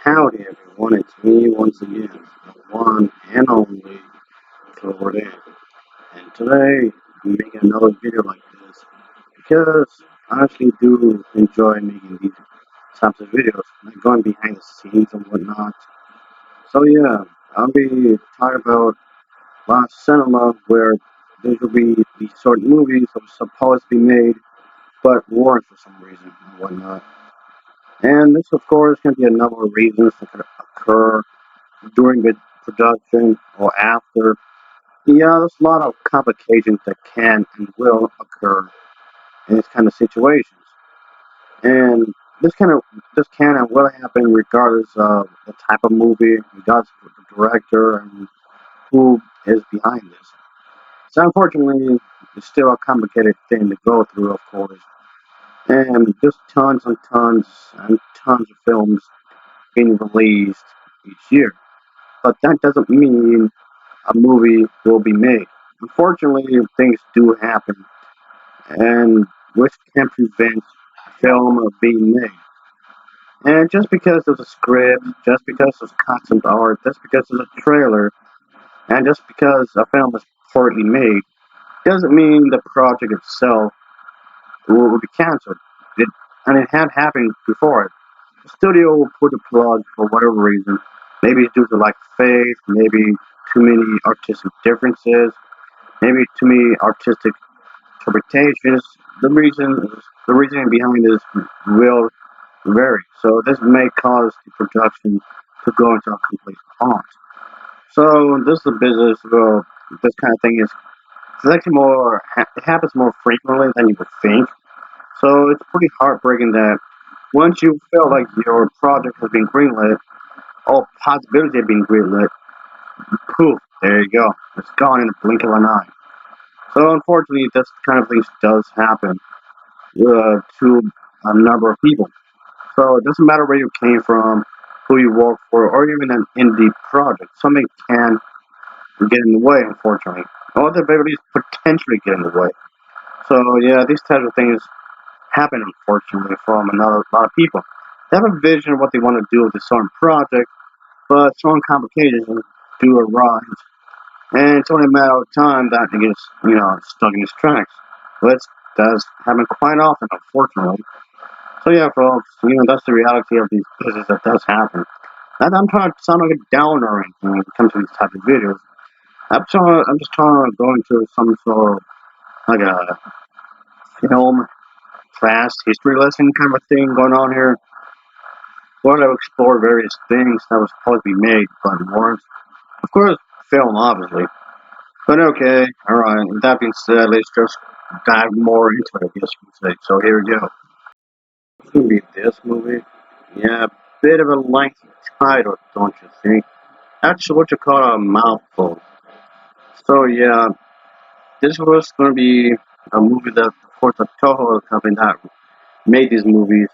Howdy everyone, it's me once again, the one and only Clover Dan. And today I'm making another video like this because I actually do enjoy making these types of videos, like going behind the scenes and whatnot. So yeah, I'll be talking about last cinema where there will be these sort of movies that were supposed to be made but weren't for some reason and whatnot. And this of course can be a number of reasons that could occur during the production or after. Yeah, there's a lot of complications that can and will occur in this kind of situations. And this kind of this can and will happen regardless of the type of movie, regardless of the director and who is behind this. So unfortunately, it's still a complicated thing to go through, of course. And just tons and tons of films being released each year. But that doesn't mean a movie will be made. Unfortunately, things do happen, and which can prevent film of being made. And just because there's a script, just because there's concept art, just because there's a trailer, and just because a film is poorly made, doesn't mean the project itself will be canceled. It, and it had happened before. The studio will put a plug for whatever reason. Maybe it's due to lack of faith, maybe too many artistic differences, maybe too many artistic interpretations. The reasoning behind this will vary. So this may cause the production to go into a complete halt. So this is a business. Well, this kind of thing is it's actually more. It happens more frequently than you would think. So it's pretty heartbreaking that once you feel like your project has been greenlit, all possibility of being greenlit, poof, there you go. It's gone in the blink of an eye. So unfortunately, this kind of thing does happen to a number of people. So it doesn't matter where you came from, who you work for, or even an indie project. Something can get in the way, unfortunately. Or the very least potentially get in the way. So yeah, these types of things happen, unfortunately, from another lot of people. They have a vision of what they want to do with a certain project, but certain complications do arise, and it's only a matter of time that it gets, stuck in its tracks. Which does happen quite often, unfortunately. So yeah, folks, that's the reality of these cases that does happen. And I'm trying to sound like a downer or anything when it comes to these type of videos. I'm just trying to go into some sort of like a film class history lesson kind of a thing going on here, where I explore various things that was supposed to be made but weren't. Of course, film, obviously. But okay, alright, with that being said, let's just dive more into it, I guess you could say. So here we go. It's gonna be this movie. Yeah, bit of a lengthy title, don't you think? That's what you call a mouthful. So yeah, this was gonna be a movie that, of course, the Toho company that made these movies,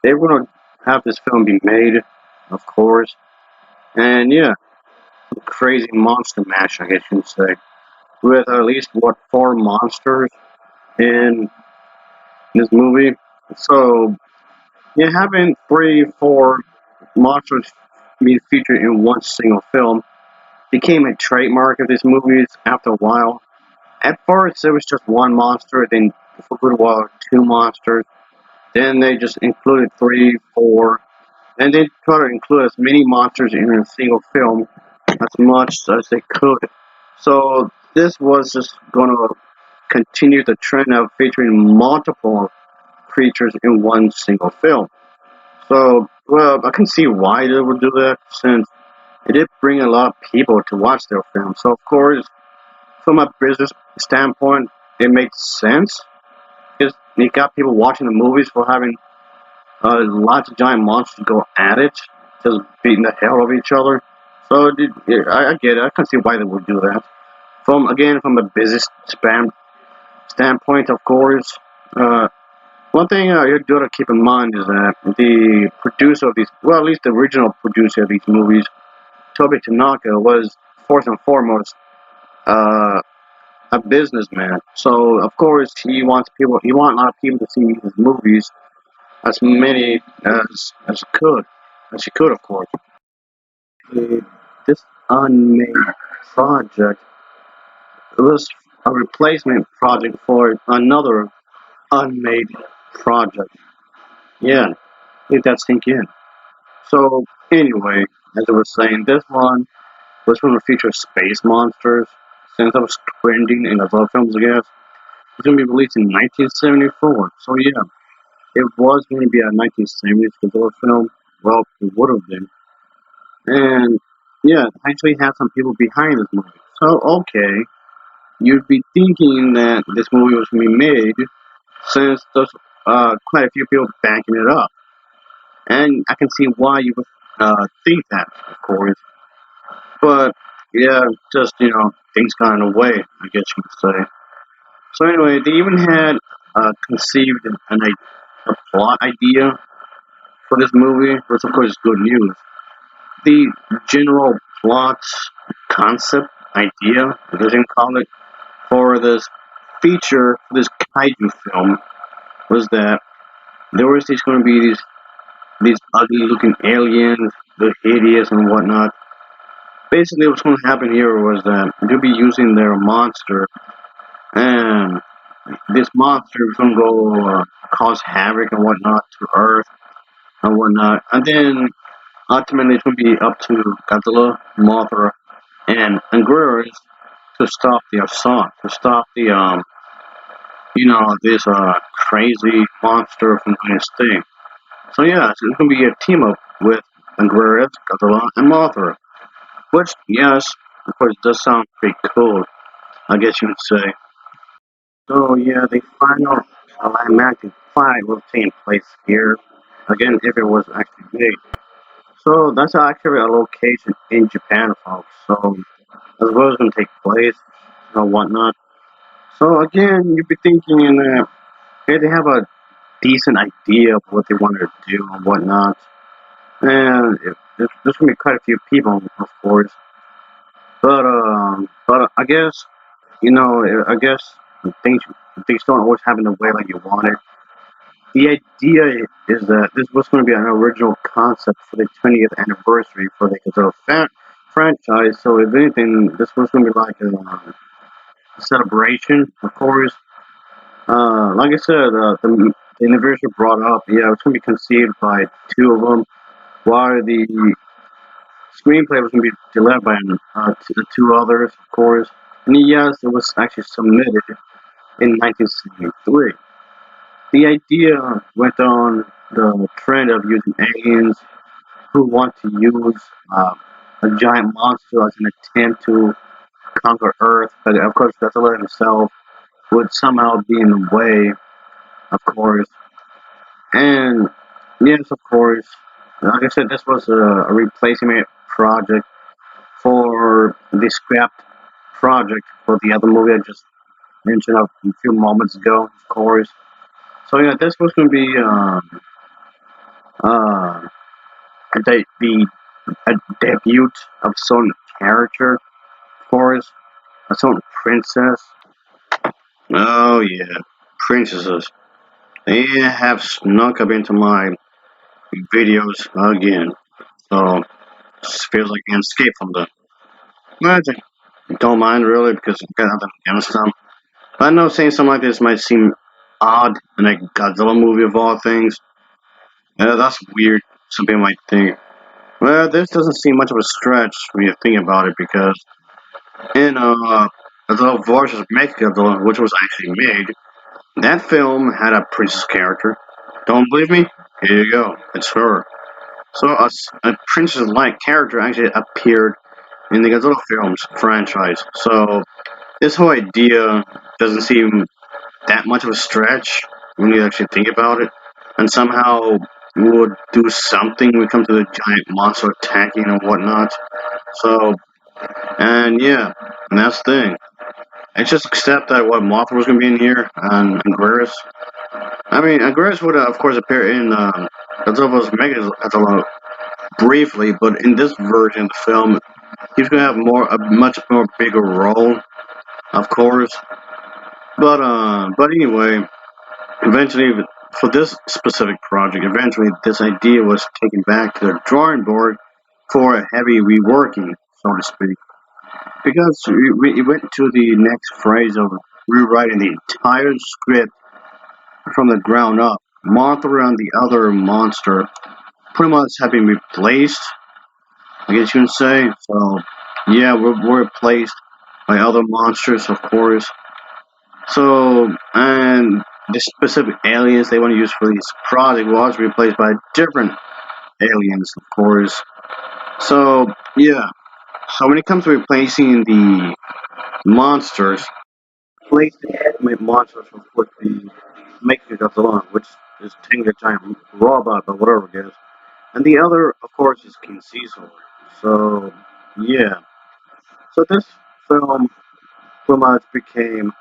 they were gonna have this film be made, of course, and yeah, crazy monster mash, I guess you could say, with at least what four monsters in this movie. So yeah, having three, four monsters being featured in one single film became a trademark of these movies after a while. At first, it was just one monster, then for a good while, two monsters. Then they just included three, four, and they try to include as many monsters in a single film as much as they could. So this was just going to continue the trend of featuring multiple creatures in one single film. So, well, I can see why they would do that since it did bring a lot of people to watch their film. So, of course, from a business standpoint, it makes sense because you got people watching the movies for having lots of giant monsters go at it, just beating the hell out of each other. So, yeah, I get it. I can see why they would do that. From a business standpoint, of course, uh, one thing you got to keep in mind is that the producer of these, well, at least the original producer of these movies, Toby Tanaka, was first and foremost uh, a businessman. So of course he wants a lot of people to see his movies as many as you could, of course. Uh, This unmade project was a replacement project for another unmade project. Yeah, let that sink in. So anyway, as I was saying, this one was going to feature space monsters. Since I was trending in the love films, I guess it's going to be released in 1974. So yeah, it was going to be a 1970s Godzilla film. Well, it would have been, and yeah, actually had some people behind this movie. So okay, you'd be thinking that this movie was going to be made since there's quite a few people backing it up, and I can see why you would think that, of course. But yeah, just things got in the way, I guess you could say. So anyway, they even had conceived a plot idea for this movie, which of course is good news. The general plot concept idea, as you can call it, for this feature, for this kaiju film, was that there was these going to be these ugly looking aliens, the hideous and whatnot. Basically, what's going to happen here was that they'll be using their monster, and this monster is going to go cause havoc and whatnot to Earth and whatnot, and then ultimately it's going to be up to Godzilla, Mothra, and Anguirus to stop the assault, to stop the this crazy monster from doing his thing. So yeah, so it's gonna be a team up with Anguirus, Godzilla, and Mothra. Which, yes, of course, does sound pretty cool, I guess you would say. So yeah, the final climactic fight will take place here. Again, if it was actually made. So that's actually a location in Japan, folks. So as well as gonna take place and whatnot. So again, you'd be thinking that hey, they have a decent idea of what they want to do and whatnot. And there's gonna be quite a few people, of course. But I guess I guess things things don't always happen the way like you want it. The idea is that this was going to be an original concept for the 20th anniversary for the Godzilla franchise. So if anything, this was going to be like a celebration, of course. Like I said, the anniversary brought up, yeah, it's going to be conceived by two of them, while the screenplay was going to be delivered by the two others, of course. And yes, it was actually submitted in 1973. The idea went on the trend of using aliens who want to use a giant monster as an attempt to conquer Earth, but of course Godzilla himself would somehow be in the way, of course. And yes, of course, like I said, this was a replacement project for the scrapped project for the other movie I just mentioned a few moments ago, of course. So yeah, this was going to be uh, the a debut of some character, of course, a certain princess. Oh yeah, princesses. They have snuck up into my videos again. So it feels like I can escape from them. I don't mind really because I've got nothing against them. But I know saying something like this might seem odd in a Godzilla movie of all things. That's weird. Some people might think. Well, this doesn't seem much of a stretch when you think about it because in Godzilla vs. Mechagodzilla, which was actually made, that film had a princess character. Don't believe me? Here you go. It's her. So a princess-like character actually appeared in the Godzilla films franchise. So this whole idea doesn't seem that much of a stretch when you actually think about it. And somehow would do something when it comes to the giant monster attacking and whatnot. So, and yeah, and that's the thing. It's just accept that what Mothra was going to be in here and Anguirus. I mean, Anguirus would, of course, appear in Godzilla vs. Mechagodzilla briefly, but in this version of the film, he's going to have a much more bigger role, of course. But anyway, eventually for this specific project, eventually this idea was taken back to the drawing board for a heavy reworking, so to speak, because it went to the next phase of rewriting the entire script from the ground up. Mothra and the other monster pretty much have been replaced, I guess you can say. So, yeah, we're replaced by other monsters, of course. So, and the specific aliens they want to use for this project was replaced by different aliens, of course. So, yeah. So when it comes to replacing the monsters, replace the ultimate monsters with the Mechagodzilla, which is Tenga Giant Robot or whatever it is. And the other, of course, is King Caesar. So, yeah. So this film pretty much became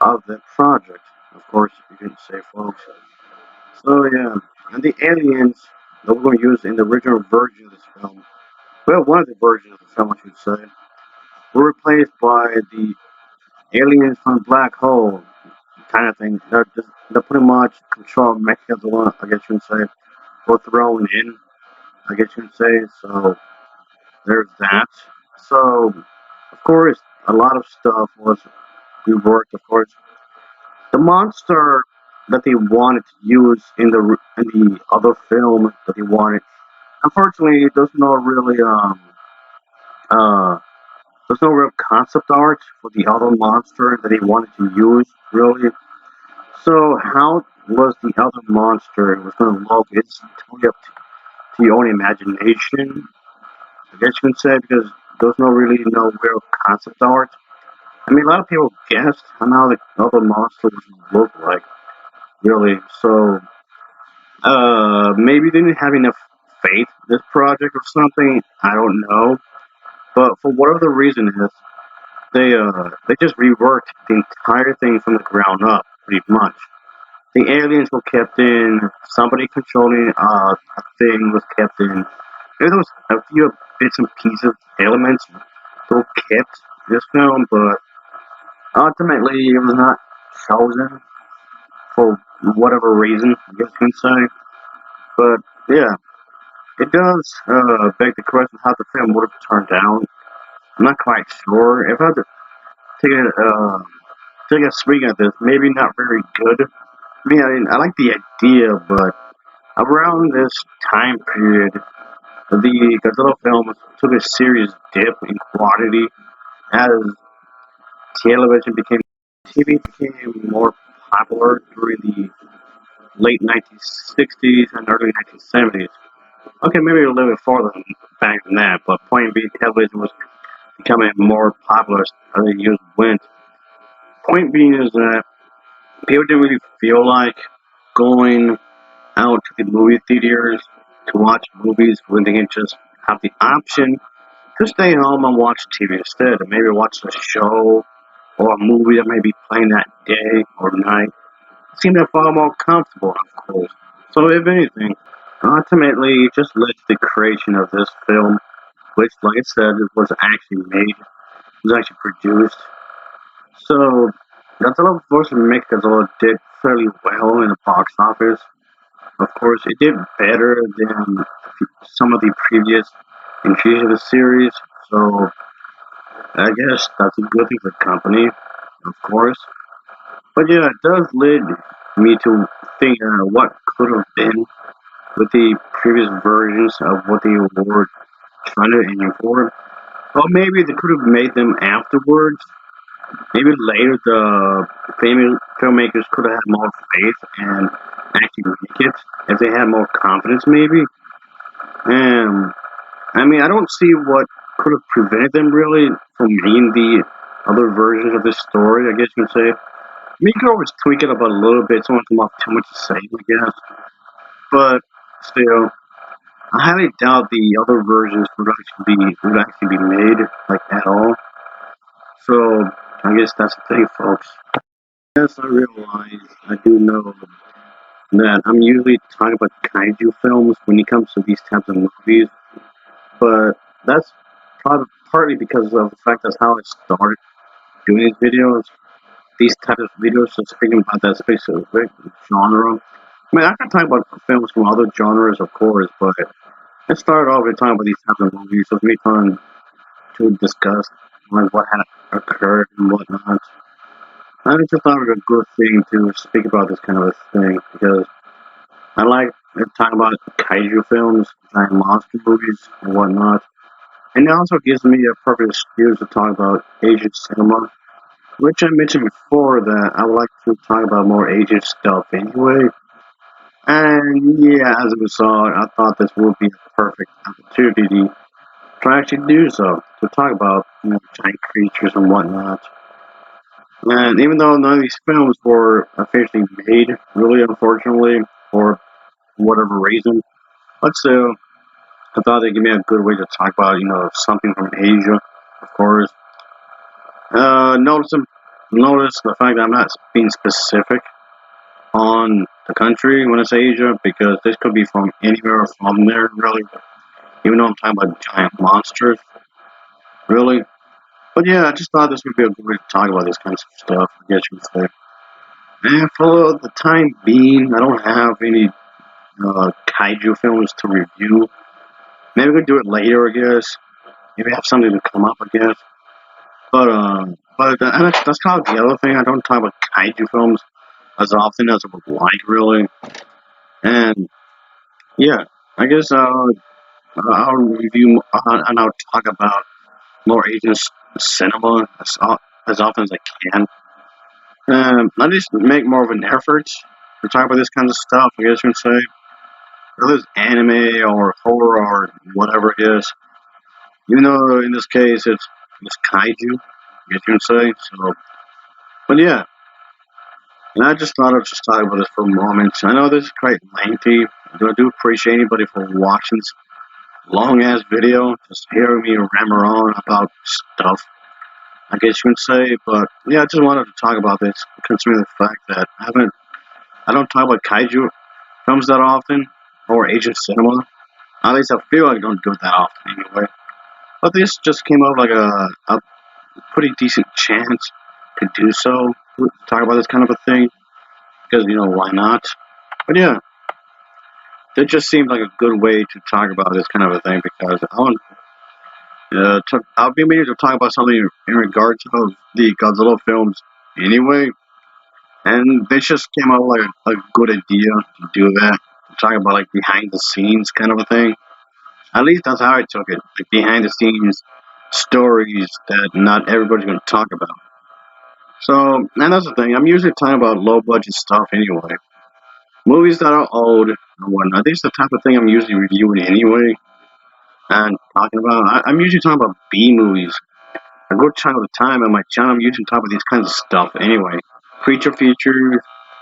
of the project, of course, you can say, folks. So, yeah. And the aliens that we're going to use in the original version of this film, well, one of the versions of the film, I should say, were replaced by the aliens from the black hole kind of thing. They're pretty much control Mechagodzilla, I guess you can say, or thrown in, I guess you can say. So, there's that. So, of course, a lot of stuff was reworked. Of course, the monster that they wanted to use in the other film that they wanted, unfortunately, uh there's no real concept art for the other monster that they wanted to use really. So how was the other monster was going to look? It's totally up to your own imagination, I guess you can say, because there's no real concept art. I mean, a lot of people guessed on how the other monster would look like, really. So, maybe they didn't have enough faith in this project or something. I don't know. But for whatever the reason is, they just reworked the entire thing from the ground up, pretty much. The aliens were kept in. Somebody controlling a thing was kept in. There was a few bits and pieces, elements that were kept in this film, but ultimately it was not chosen for whatever reason, I guess you can say. But yeah, it does beg the question how the film would have turned out. I'm not quite sure. If I had to take take a swing at this, maybe not very good. I like the idea, but around this time period, the Godzilla films took a serious dip in quality as television became TV became more popular during the late 1960s and early 1970s. Okay, maybe a little bit farther back than that, but point being, television was becoming more popular as the years went. Point being is that people didn't really feel like going out to the movie theaters to watch movies when they can just have the option to stay home and watch TV instead, and maybe watch a show or a movie that may be playing that day or night. It seemed far more comfortable, of course. So, if anything, ultimately, it just led to the creation of this film, which, like I said, was actually made, was actually produced. So, Godzilla vs. Mechagodzilla did fairly well in the box office. Of course, it did better than some of the previous entries of the series. So, I guess that's a good thing for the company, of course. But yeah, it does lead me to think what could have been with the previous versions of what they were trying to aim for. Or maybe they could have made them afterwards. Maybe later the filmmakers could have had more faith and actually make it if they had more confidence, maybe. And I don't see what could have prevented them really from making the other versions of this story. I guess you can say. You can always tweak it about a little bit. Someone come off too much to say, I guess. But still, I highly doubt the other versions would actually be made like at all. So I guess that's the thing, folks. Yes, I realize I do know that I'm usually talking about kaiju films when it comes to these types of movies, but that's probably partly because of the fact that's how I started doing these videos. These types of videos, just speaking about that specific genre. I mean, I can talk about films from other genres, of course, but let's start off with talking about these types of movies. So, me trying to discuss like what had occurred and whatnot. I just thought it was a good thing to speak about this kind of a thing because I like talking about kaiju films, giant monster movies, and whatnot. And it also gives me a perfect excuse to talk about Asian cinema, which I mentioned before that I would like to talk about more Asian stuff anyway. And yeah, as a result, I thought this would be a perfect opportunity to actually do so, to talk about giant creatures and whatnot. And even though none of these films were officially made, really unfortunately, for whatever reason, but still, I thought they'd give me a good way to talk about, something from Asia, of course. Notice, notice the fact that I'm not being specific on the country when I say Asia, because this could be from anywhere from there, really. Even though I'm talking about giant monsters, really. But yeah, I just thought this would be a good way to talk about this kind of stuff, I guess you would say. And for the time being, I don't have any kaiju films to review. Maybe we could do it later, I guess. Maybe have something to come up, I guess. But and that's kind of the other thing. I don't talk about kaiju films as often as I would like, really. And yeah, I guess I'll review and I'll talk about more Asian cinema as often as I can. I just make more of an effort to talk about this kind of stuff, I guess you can say. Whether it's anime or horror or whatever it is. Even though in this case it's kaiju, I guess you can say. So, but yeah, and I just thought I'd just talk about this for a moment. I know this is quite lengthy, but I do appreciate anybody for watching this long ass video, just hearing me rammer on about stuff, I guess you can say. But yeah, I just wanted to talk about this, considering the fact that I don't talk about kaiju films that often, or Asian cinema. At least I feel like I don't do it that often anyway. But this just came out like a pretty decent chance to do so, to talk about this kind of a thing, because, why not? But yeah, it just seemed like a good way to talk about this kind of a thing, because I'll be meaning to talk about something in regards to the Godzilla films anyway, and this just came out like a good idea to do that, to talk about like behind the scenes kind of a thing. At least that's how I took it, like behind the scenes stories that not everybody's going to talk about. So, and that's the thing. I'm usually talking about low budget stuff anyway. Movies that are old and whatnot. This is the type of thing I'm usually reviewing anyway and talking about. I'm usually talking about B movies. A good chunk of the time on my channel, I'm usually talking about these kinds of stuff anyway. Creature features,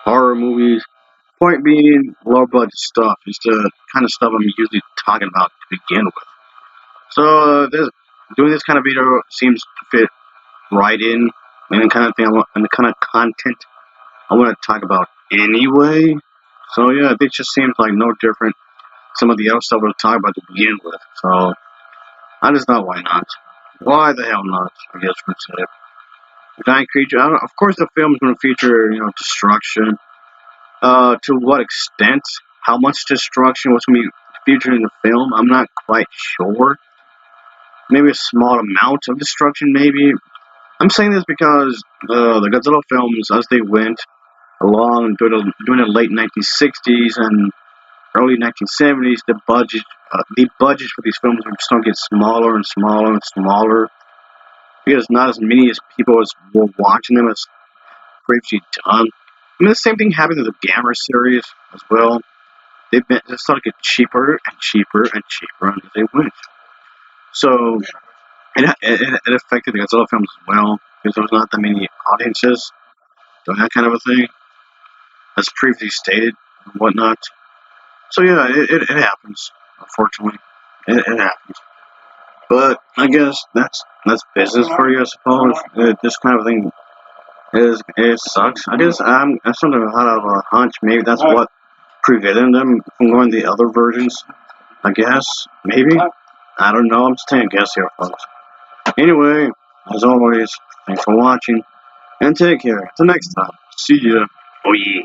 horror movies. Point being, low budget stuff is the kind of stuff I'm usually talking about to begin with. So, doing this kind of video seems to fit right in and the kind of thing and the kind of content I want to talk about anyway. So yeah, it just seems like no different some of the other stuff we'll talk about to begin with. So I just thought, why not? Why the hell not? I guess we'd say. Giant creature. Of course, the film's going to feature, destruction. To what extent? How much destruction was going to be featured in the film? I'm not quite sure. Maybe a small amount of destruction, maybe. I'm saying this because the Godzilla films, as they went along during the late 1960s and early 1970s, the budgets for these films were just going to get smaller and smaller and smaller because not as many as people as were watching them as previously done. I mean, the same thing happened to the Gamera series as well. They started to get cheaper and cheaper and cheaper as they went. So it affected the Godzilla films as well because there was not that many audiences doing that kind of a thing, as previously stated and whatnot. So yeah, it happens. Unfortunately, it happens. But I guess that's business for you, I suppose. This kind of thing it sucks. I guess I'm something out of a hunch. Maybe that's what prevented them from going the other versions. I guess maybe. I don't know. I'm just taking a guess here, folks. Anyway, as always, thanks for watching and take care. Till next time. See ya. Oh yeah.